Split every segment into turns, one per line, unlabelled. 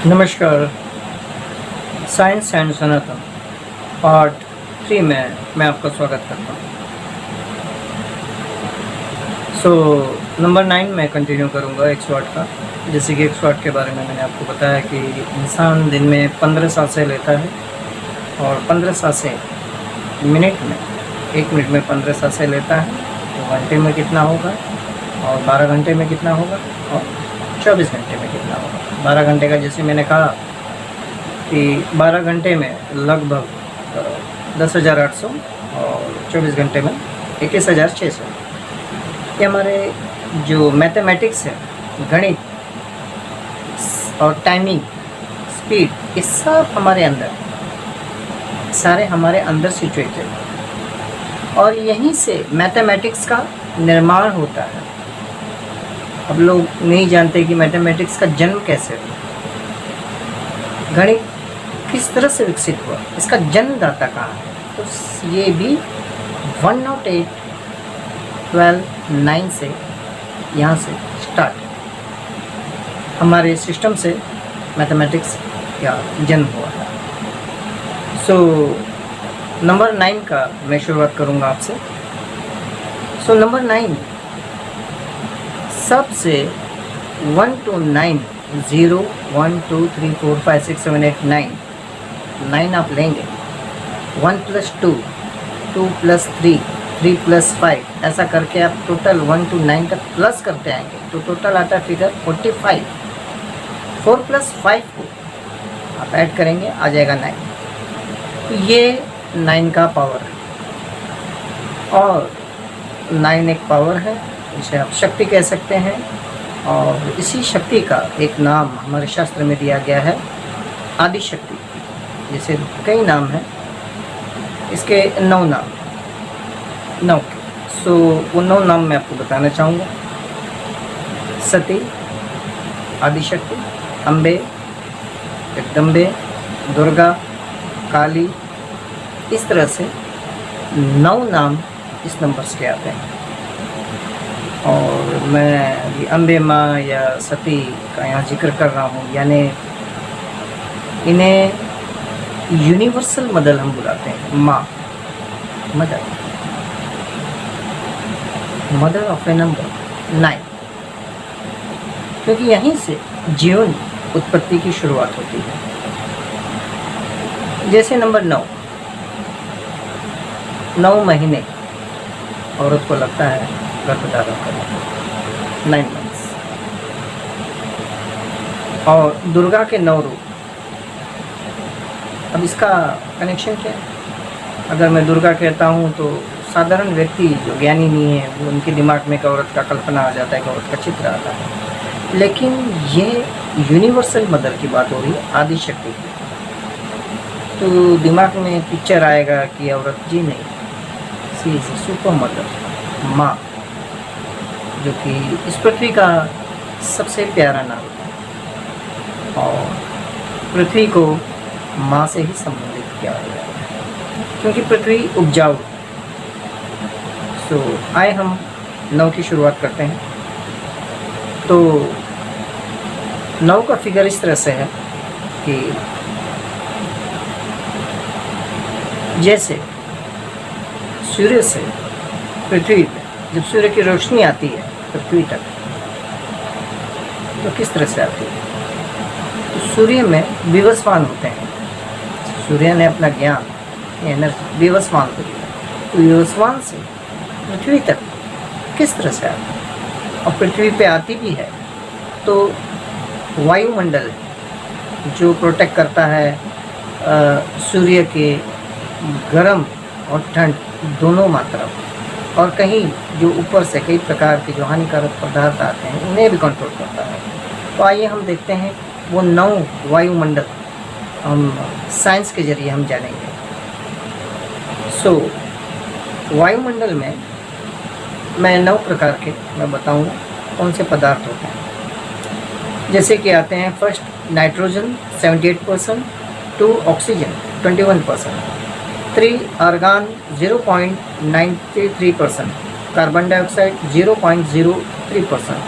नमस्कार। Science and Sanatan part 3 में मैं आपका स्वागत करता हूँ। नंबर 9 में कंटिन्यू करूँगा 100 वाट का। जैसे कि 100 वाट के बारे में मैंने आपको बताया कि इंसान दिन में 15 सांसें लेता है और 15 सांसें मिनट में, 1 मिनट में 15 सांसें लेता है तो घंटे में कितना होगा, और 12 घंटे में कितना होगा, और 24 घंटे में कितना होगा। 12 घंटे का जैसे मैंने कहा कि 12 घंटे में लगभग 10,800 और 24 घंटे में 21,600। ये हमारे जो मैथमेटिक्स है, गणित और टाइमिंग, स्पीड, ये सब हमारे अंदर, सारे हमारे अंदर सिचुएटेड, और यहीं से मैथमेटिक्स का निर्माण होता है। अब लोग नहीं जानते कि मैथमेटिक्स का जन्म कैसे हुआ, गणित किस तरह से विकसित हुआ, इसका जन्मदाता कहाँ है। तो ये भी 108/12/9 से यहाँ से स्टार्ट हमारे सिस्टम से मैथमेटिक्स का जन्म हुआ है। नंबर 9 का मैं शुरुआत करूँगा आपसे। नंबर 9 सबसे 1 to 9, 0 1 2 3 4 5 6 7 8 9 आप लेंगे। 1 + 2, 2 + 3, 3 + 5, ऐसा करके आप टोटल 1 to 9 तक प्लस करते आएंगे तो टोटल आता है फिगर 45। 4 + 5 को आप ऐड करेंगे, आ जाएगा 9। तो ये 9 का पावर है, और 9 एक पावर है, इसे आप शक्ति कह सकते हैं। और इसी शक्ति का एक नाम हमारे शास्त्र में दिया गया है, आदि शक्ति। जैसे कई नाम हैं, इसके 9 नाम, 9 के। वो 9 नाम मैं आपको बताना चाहूँगा। सती, आदि शक्ति, अम्बे, जगदम्बे, दुर्गा, काली, इस तरह से 9 नाम इस नंबर्स के आते हैं। और मैं अम्बे माँ या सती का यहाँ जिक्र कर रहा हूँ, यानी इन्हें यूनिवर्सल मदर हम बुलाते हैं। माँ, मदर ऑफ ए नंबर 9, क्योंकि यहीं से जीवन उत्पत्ति की शुरुआत होती है। जैसे नंबर 9 महीने औरत को लगता है गर्भ धारण करना, 9 मंथ्स। और दुर्गा के 9 रूप। अब इसका कनेक्शन क्या है? अगर मैं दुर्गा कहता हूँ तो साधारण व्यक्ति जो ज्ञानी नहीं है, वो उनके दिमाग में एक औरत का कल्पना आ जाता है, एक औरत का चित्र आता है। लेकिन ये यूनिवर्सल मदर की बात हो रही है, आदि शक्ति की। तो दिमाग में पिक्चर आएगा कि औरत जी नहीं, सी इज सुपर मदर, माँ, जो कि इस पृथ्वी का सबसे प्यारा नाम है। और पृथ्वी को माँ से ही संबंधित किया गया है, क्योंकि पृथ्वी उपजाऊ। आए हम 9 की शुरुआत करते हैं। तो 9 का फिगर इस तरह से है कि जैसे सूर्य से पृथ्वी पे जब सूर्य की रोशनी आती है पृथ्वी तक, तो किस तरह से आती है? तो सूर्य में विवस्वान होते हैं। सूर्य ने अपना ज्ञान, एनर्जी विवस्वान को दिया। तो विवस्वान से पृथ्वी तक किस तरह से आती है? और पृथ्वी पे आती भी है तो वायुमंडल जो प्रोटेक्ट करता है सूर्य के गर्म और ठंड दोनों मात्रा, और कहीं जो ऊपर से कई प्रकार के जो हानिकारक पदार्थ आते हैं उन्हें भी कंट्रोल करता है। तो आइए हम देखते हैं वो 9 वायुमंडल हम साइंस के जरिए हम जानेंगे। वायुमंडल में मैं 9 प्रकार के मैं बताऊंगा कौन से पदार्थ होते हैं। जैसे कि आते हैं first nitrogen 78%, 2 oxygen 21%, 3 argon 0.93%, carbon dioxide 0.03%,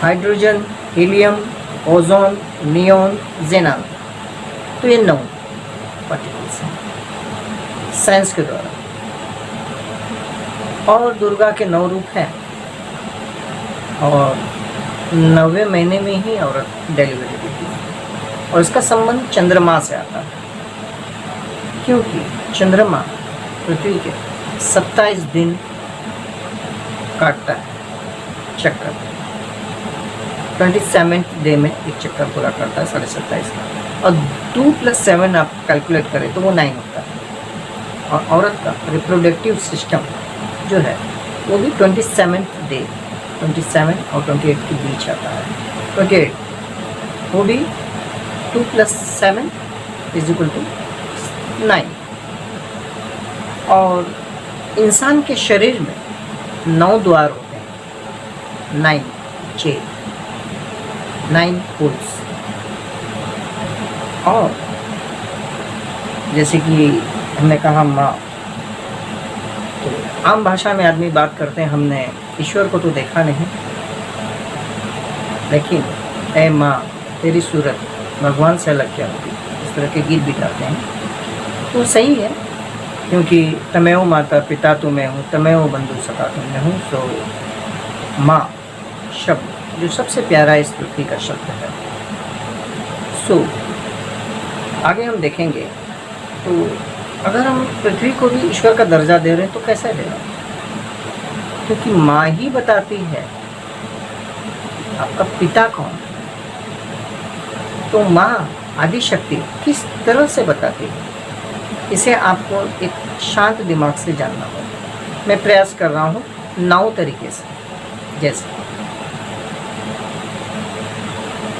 hydrogen, helium ozone, neon, xenon. तो ये 9 पार्टिकल्स हैं साइंस के द्वारा। और दुर्गा के 9 रूप हैं और 9वें महीने में ही औरत डिलीवरी देती है। और इसका संबंध चंद्रमा से आता है, क्योंकि चंद्रमा पृथ्वी के 27 दिन काटता है चक्कर। 27th डे में एक चक्कर पूरा करता है 27.5 का। और 2 + 7 आप कैलकुलेट करें तो वो 9 होता है। और औरत का रिप्रोडक्टिव सिस्टम जो है वो भी 27th डे, 27 और 28 के बीच आता है। 28 वो भी 2 + 7 = 9। और इंसान के शरीर में 9 द्वार होते हैं, 9 होल्स। और जैसे कि हमने कहा माँ, तो आम भाषा में आदमी बात करते हैं, हमने ईश्वर को तो देखा नहीं, लेकिन ऐ माँ तेरी सूरत भगवान से अलग क्या होती, इस तरह के गीत भी गाते हैं। तो सही है, क्योंकि तमेव माता पिता तो मैं हूँ, तमेव बंधु सखा तो मैं हूँ। तो माँ शब्द जो सबसे प्यारा इस पृथ्वी का शब्द है। सो आगे हम देखेंगे, तो अगर हम पृथ्वी को भी ईश्वर का दर्जा दे रहे हैं तो कैसे दे रहे हैं, क्योंकि माँ ही बताती है आपका पिता कौन है। तो माँ आदि शक्ति किस तरह से बताती है, इसे आपको एक शांत दिमाग से जानना होगा। मैं प्रयास कर रहा हूँ 9 तरीके से। जैसे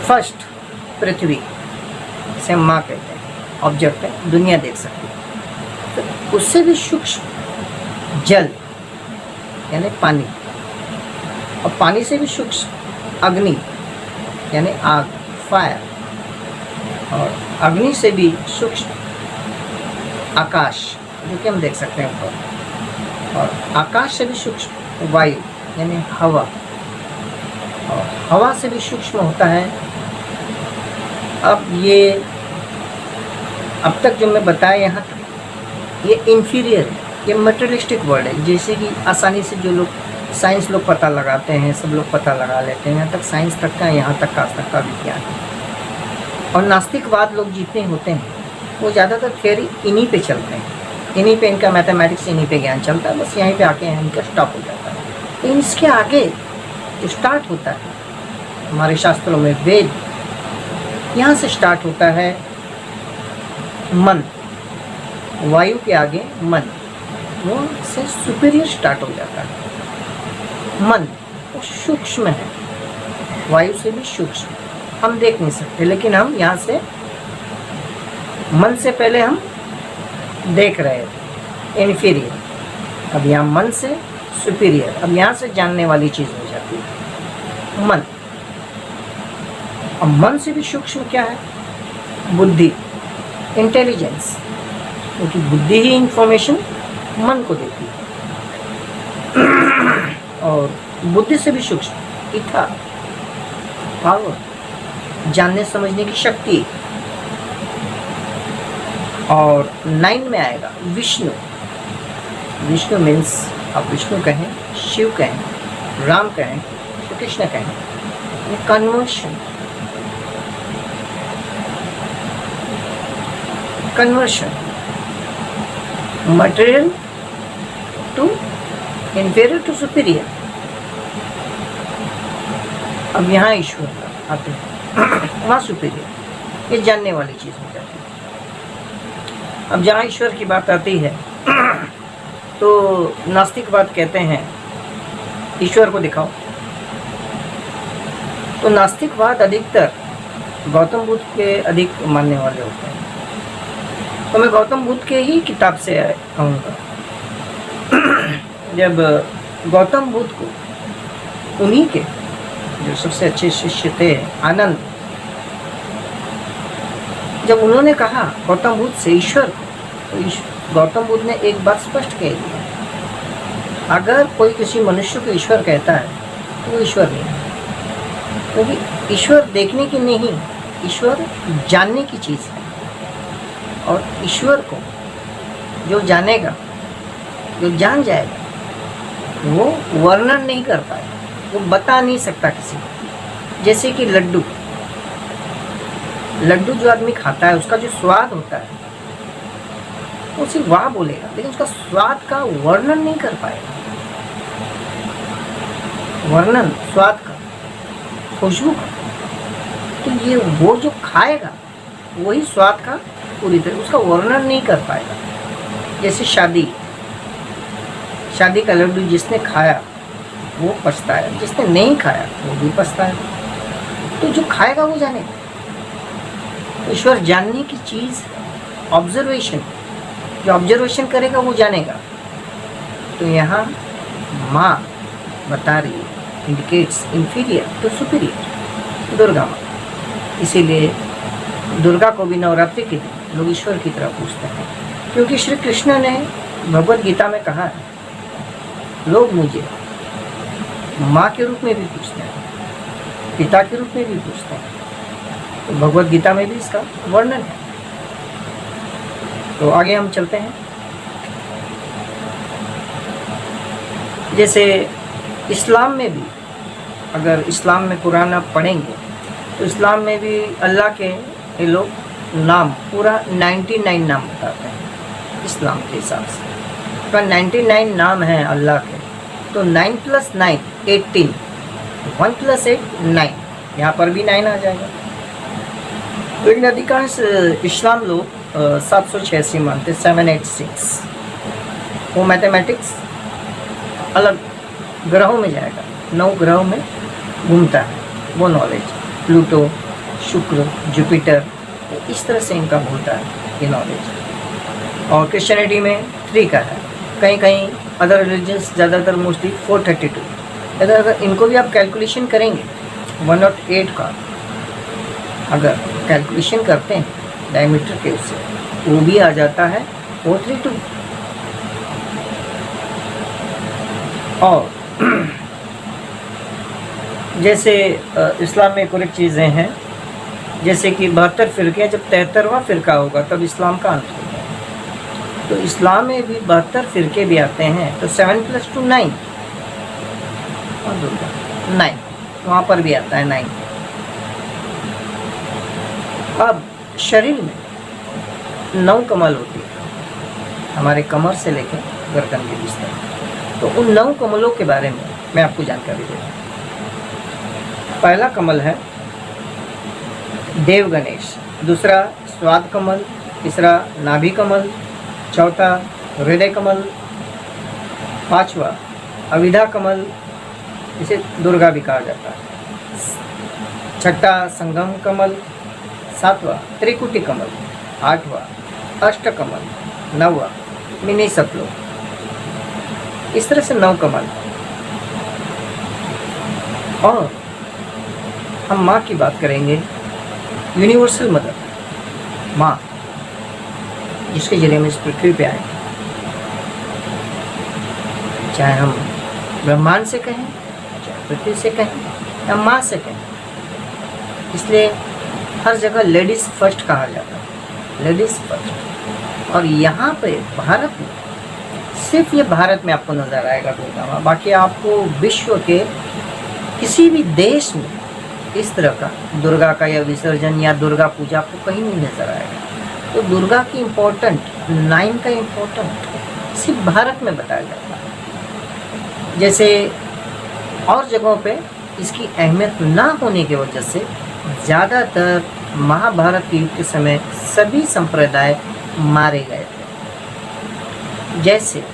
फर्स्ट, पृथ्वी, इसे माँ कहते हैं, ऑब्जेक्ट है, दुनिया देख सकती है। तो उससे भी सूक्ष्म जल यानी पानी, और पानी से भी सूक्ष्म अग्नि यानी आग, फायर, और अग्नि से भी सूक्ष्म आकाश जो कि हम देख सकते हैं ऊपर, और आकाश से भी सूक्ष्म वायु यानी हवा, और हवा से भी सूक्ष्म होता है। अब ये अब तक जो मैं बताया यहाँ तक ये इन्फीरियर है, ये मटेरियलिस्टिक वर्ड है। जैसे कि आसानी से जो लोग साइंस लोग पता लगाते हैं, सब लोग पता लगा लेते हैं, यहाँ तक साइंस तक का, यहाँ तक आज तक का विज्ञान है। और नास्तिकवाद लोग जितने होते हैं वो ज़्यादातर थियोरी इन्हीं पे चलते हैं, इन्हीं पे इनका मैथमेटिक्स, इन्हीं पे ज्ञान चलता है, बस यहीं पे आके इनका स्टॉप हो जाता है। तो इसके आगे जो स्टार्ट होता है हमारे शास्त्रों में, वेद, यहाँ से स्टार्ट होता है मन। वायु के आगे मन, वो से सुपीरियर स्टार्ट हो जाता है। मन वो सूक्ष्म है, वायु से भी सूक्ष्म, हम देख नहीं सकते, लेकिन हम यहाँ से मन से पहले हम देख रहे थे इन्फीरियर, अब यहाँ मन से सुपीरियर, अब यहाँ से जानने वाली चीज़ हो जाती है मन। अब मन से भी सूक्ष्म क्या है, बुद्धि, इंटेलिजेंस, क्योंकि बुद्धि ही इंफॉर्मेशन मन को देती है। और बुद्धि से भी सूक्ष्म इथा, पावर, जानने समझने की शक्ति। और 9 में आएगा विष्णु। विष्णु मीन्स आप विष्णु कहें, शिव कहें, राम कहें, श्री कृष्ण कहें, ये conversion, material to inferior to superior. अब यहाँ ईश्वर आते हैं, वहाँ सुपीरियर, ये जानने वाली चीज़ हो जाती है। अब जहाँ ईश्वर की बात आती है तो नास्तिकवाद कहते हैं ईश्वर को दिखाओ। तो नास्तिकवाद अधिकतर गौतम बुद्ध के अधिक मानने वाले होते हैं। तो मैं गौतम बुद्ध के ही किताब से कहूँगा। जब गौतम बुद्ध को उन्हीं के जो सबसे अच्छे शिष्य थे आनंद, जब उन्होंने कहा गौतम बुद्ध से ईश्वर, तो गौतम बुद्ध ने एक बात स्पष्ट कह दी, अगर कोई किसी मनुष्य को ईश्वर कहता है तो वो ईश्वर नहीं है। क्योंकि ईश्वर देखने की नहीं, ईश्वर जानने की चीज़ है। और ईश्वर को जो जानेगा, जो जान जाएगा, वो वर्णन नहीं कर पाएगा, वो बता नहीं सकता किसी को। जैसे कि लड्डू जो आदमी खाता है, उसका जो स्वाद होता है वो सिर्फ वाह बोलेगा, लेकिन उसका स्वाद का वर्णन नहीं कर पाएगा। वर्णन स्वाद का, खुशबू का, तो ये वो जो खाएगा वही स्वाद का पूरी तरह उसका वर्णन नहीं कर पाएगा। जैसे शादी का लड्डू जिसने खाया वो पछताया, जिसने नहीं खाया वो भी पछताया। तो जो खाएगा वो जानेगा। ईश्वर जानने की चीज़ ऑब्जर्वेशन, जो ऑब्जर्वेशन करेगा वो जानेगा। तो यहाँ माँ बता रही है, indicates inferior to superior, Durga माँ। इसीलिए दुर्गा को भी नवरात्रि के दिन लोग ईश्वर की तरह पूछते हैं, क्योंकि श्री कृष्ण ने भगवद गीता में कहा है, लोग मुझे माँ के रूप में भी पूछते हैं, पिता के रूप में भी पूछते हैं। तो भगवद गीता में भी इसका वर्णन है। तो आगे हम चलते हैं। जैसे इस्लाम में भी, अगर इस्लाम में कुरान आप पढ़ेंगे तो इस्लाम में भी अल्लाह के ये लोग नाम पूरा 99 नाम बताते हैं इस्लाम के हिसाब से। तो 99 नाम हैं अल्लाह के। तो 9 + 9 18, 1 + 8 9, यहाँ पर भी 9 आ जाएगा। लेकिन अधिकांश इस्लाम लोग 786 मानते, 786। वो मैथमेटिक्स अलग ग्रहों में जाएगा, 9 ग्रहों में घूमता है वो नॉलेज, प्लूटो, शुक्र, जुपिटर, इस तरह से इनका होता है ये नॉलेज। और क्रिश्चियनिटी में 3 का है, कहीं कहीं अदर रिलीजन्स ज़्यादातर मोस्टली 432। अगर इनको भी आप कैलकुलेशन करेंगे 108 का अगर कैलकुलेशन करते हैं डायमीटर के उससे, वो भी आ जाता है 432। और जैसे इस्लाम में कुछ चीज़ें हैं, जैसे कि 72 फ़िरके, जब 73वां फ़िरका होगा तब इस्लाम का अंत होगा। तो इस्लाम में भी 72 फ़िरके भी आते हैं। तो 7 + 2 9 और 9, वहाँ पर भी आता है 9। अब शरीर में 9 कमल होती है, हमारे कमर से लेकर गर्दन के बीच तक। तो उन 9 कमलों के बारे में मैं आपको जानकारी दे रहा हूँ। पहला कमल है देव गणेश, दूसरा स्वाद कमल, तीसरा नाभि कमल, चौथा हृदय कमल, पांचवा अविधा कमल, इसे दुर्गा भी कहा जाता है, छठा संगम कमल, सातवां त्रिकुटी कमल, आठवां अष्ट कमल, नौवां मिनी सतलोक। इस तरह से 9 कमल। और हम माँ की बात करेंगे, यूनिवर्सल मदर माँ, जिसके जरिए हम इस पृथ्वी पे आए। चाहे हम ब्रह्मांड से कहें, चाहे पृथ्वी से कहें, या माँ से कहें। इसलिए हर जगह लेडीज़ फर्स्ट कहा जाता है, लेडीज़ फर्स्ट। और यहाँ पे भारत में, सिर्फ ये भारत में आपको नज़र आएगा दुर्गा माँ, बाकी आपको विश्व के किसी भी देश में इस तरह का दुर्गा का या विसर्जन या दुर्गा पूजा आपको कहीं नहीं नज़र आएगा। तो दुर्गा की इम्पोर्टेंट, 9 का इम्पोर्टेंट सिर्फ भारत में बताया जाता है। जैसे और जगहों पे इसकी अहमियत ना होने की वजह से ज़्यादातर महाभारत के युग के समय सभी संप्रदाय मारे गए थे। जैसे